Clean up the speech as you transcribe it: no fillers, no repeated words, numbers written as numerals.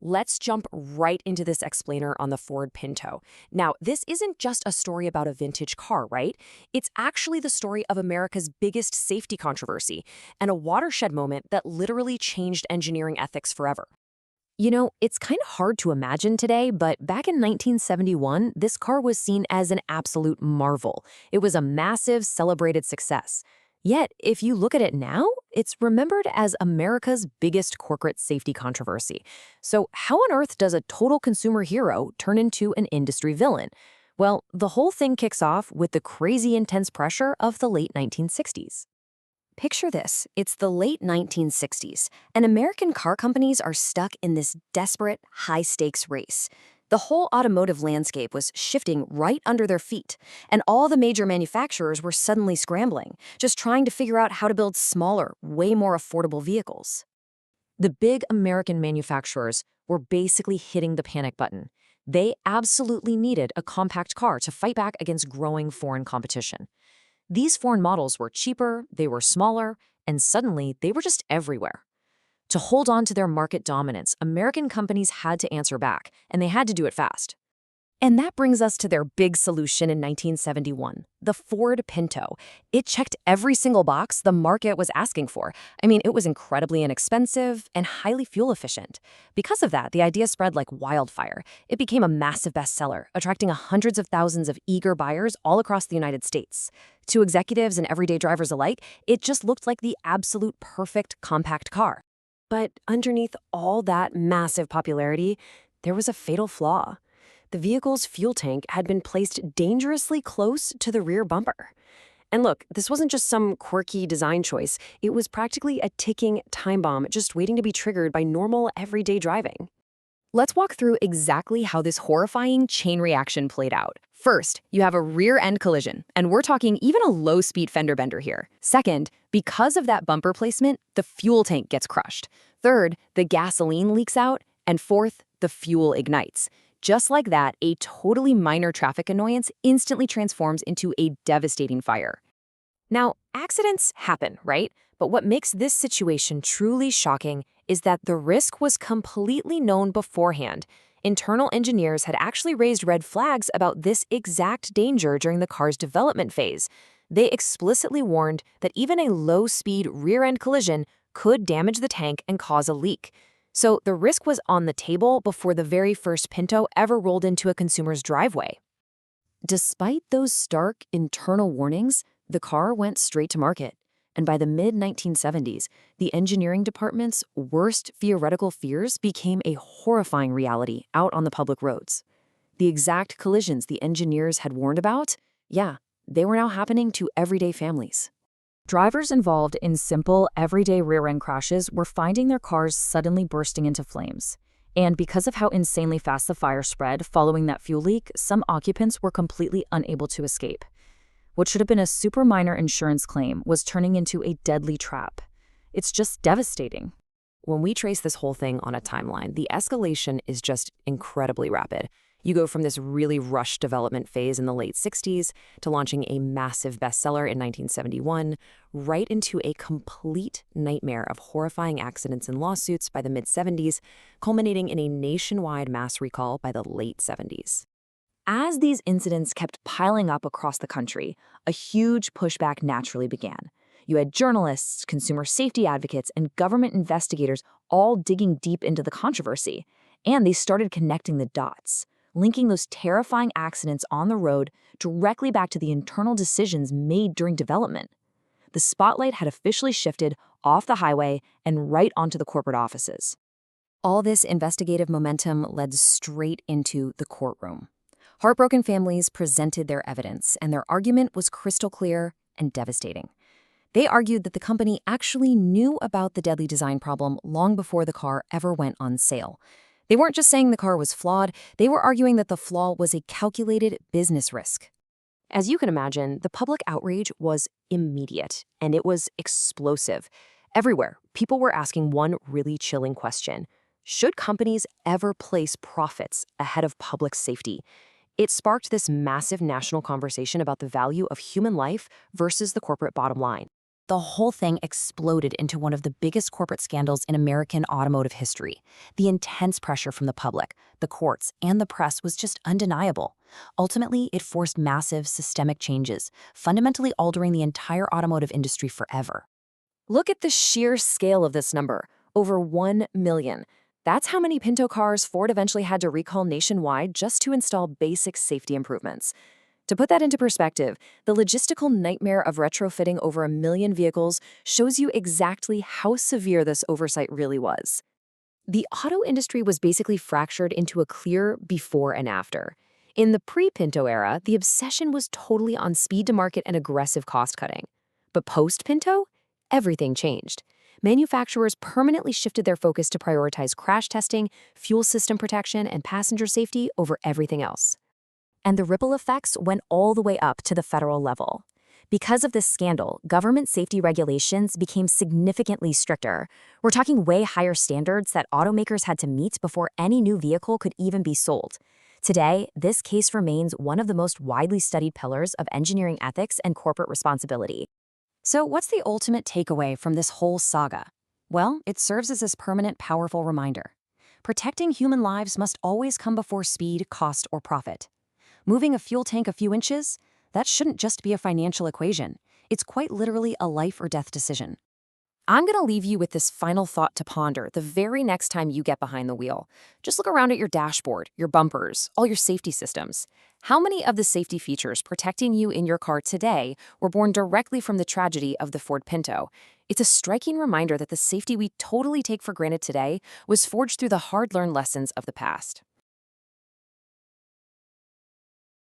Let's jump right into this explainer on the Ford Pinto. Now, this isn't just a story about a vintage car, right? It's actually the story of America's biggest safety controversy and a watershed moment that literally changed engineering ethics forever. It's kind of hard to imagine today, but back in 1971, this car was seen as an absolute marvel. It was a massive, celebrated success. Yet, if you look at it now, it's remembered as America's biggest corporate safety controversy. So, how on earth does a total consumer hero turn into an industry villain? Well, the whole thing kicks off with the crazy intense pressure of the late 1960s. Picture this. It's the late 1960s, and American car companies are stuck in this desperate, high-stakes race. The whole automotive landscape was shifting right under their feet, and all the major manufacturers were suddenly scrambling, just trying to figure out how to build smaller, way more affordable vehicles. The big American manufacturers were basically hitting the panic button. They absolutely needed a compact car to fight back against growing foreign competition. These foreign models were cheaper, they were smaller, and suddenly they were just everywhere. To hold on to their market dominance, American companies had to answer back, and they had to do it fast. And that brings us to their big solution in 1971, the Ford Pinto. It checked every single box the market was asking for. It was incredibly inexpensive and highly fuel efficient. Because of that, the idea spread like wildfire. It became a massive bestseller, attracting hundreds of thousands of eager buyers all across the United States. To executives and everyday drivers alike, it just looked like the absolute perfect compact car. But underneath all that massive popularity, there was a fatal flaw. The vehicle's fuel tank had been placed dangerously close to the rear bumper. And look, this wasn't just some quirky design choice. It was practically a ticking time bomb just waiting to be triggered by normal, everyday driving. Let's walk through exactly how this horrifying chain reaction played out. First, you have a rear-end collision, and we're talking even a low-speed fender bender here. Second, because of that bumper placement, the fuel tank gets crushed. Third, the gasoline leaks out. And fourth, the fuel ignites. Just like that, a totally minor traffic annoyance instantly transforms into a devastating fire. Now, accidents happen, right? But what makes this situation truly shocking is that the risk was completely known beforehand. Internal engineers had actually raised red flags about this exact danger during the car's development phase. They explicitly warned that even a low-speed rear-end collision could damage the tank and cause a leak. So the risk was on the table before the very first Pinto ever rolled into a consumer's driveway. Despite those stark internal warnings, the car went straight to market. And by the mid-1970s, the engineering department's worst theoretical fears became a horrifying reality out on the public roads. The exact collisions the engineers had warned about, they were now happening to everyday families. Drivers involved in simple, everyday rear-end crashes were finding their cars suddenly bursting into flames. And because of how insanely fast the fire spread following that fuel leak, some occupants were completely unable to escape. What should have been a super minor insurance claim was turning into a deadly trap. It's just devastating. When we trace this whole thing on a timeline, the escalation is just incredibly rapid. You go from this really rushed development phase in the late 60s to launching a massive bestseller in 1971, right into a complete nightmare of horrifying accidents and lawsuits by the mid-70s, culminating in a nationwide mass recall by the late 70s. As these incidents kept piling up across the country, a huge pushback naturally began. You had journalists, consumer safety advocates, and government investigators all digging deep into the controversy, and they started connecting the dots, linking those terrifying accidents on the road directly back to the internal decisions made during development. The spotlight had officially shifted off the highway and right onto the corporate offices. All this investigative momentum led straight into the courtroom. Heartbroken families presented their evidence, and their argument was crystal clear and devastating. They argued that the company actually knew about the deadly design problem long before the car ever went on sale. They weren't just saying the car was flawed, they were arguing that the flaw was a calculated business risk. As you can imagine, the public outrage was immediate, and it was explosive. Everywhere, people were asking one really chilling question. Should companies ever place profits ahead of public safety? It sparked this massive national conversation about the value of human life versus the corporate bottom line. The whole thing exploded into one of the biggest corporate scandals in American automotive history. The intense pressure from the public, the courts, and the press was just undeniable. Ultimately, it forced massive, systemic changes, fundamentally altering the entire automotive industry forever. Look at the sheer scale of this number, over 1 million. That's how many Pinto cars Ford eventually had to recall nationwide just to install basic safety improvements. To put that into perspective, the logistical nightmare of retrofitting over 1 million vehicles shows you exactly how severe this oversight really was. The auto industry was basically fractured into a clear before and after. In the pre-Pinto era, the obsession was totally on speed to market and aggressive cost cutting. But post-Pinto, everything changed. Manufacturers permanently shifted their focus to prioritize crash testing, fuel system protection, and passenger safety over everything else. And the ripple effects went all the way up to the federal level. Because of this scandal, government safety regulations became significantly stricter. We're talking way higher standards that automakers had to meet before any new vehicle could even be sold. Today, this case remains one of the most widely studied pillars of engineering ethics and corporate responsibility. So what's the ultimate takeaway from this whole saga? Well, it serves as this permanent, powerful reminder. Protecting human lives must always come before speed, cost, or profit. Moving a fuel tank a few inches? That shouldn't just be a financial equation. It's quite literally a life or death decision. I'm going to leave you with this final thought to ponder the very next time you get behind the wheel. Just look around at your dashboard, your bumpers, all your safety systems. How many of the safety features protecting you in your car today were born directly from the tragedy of the Ford Pinto? It's a striking reminder that the safety we totally take for granted today was forged through the hard-learned lessons of the past.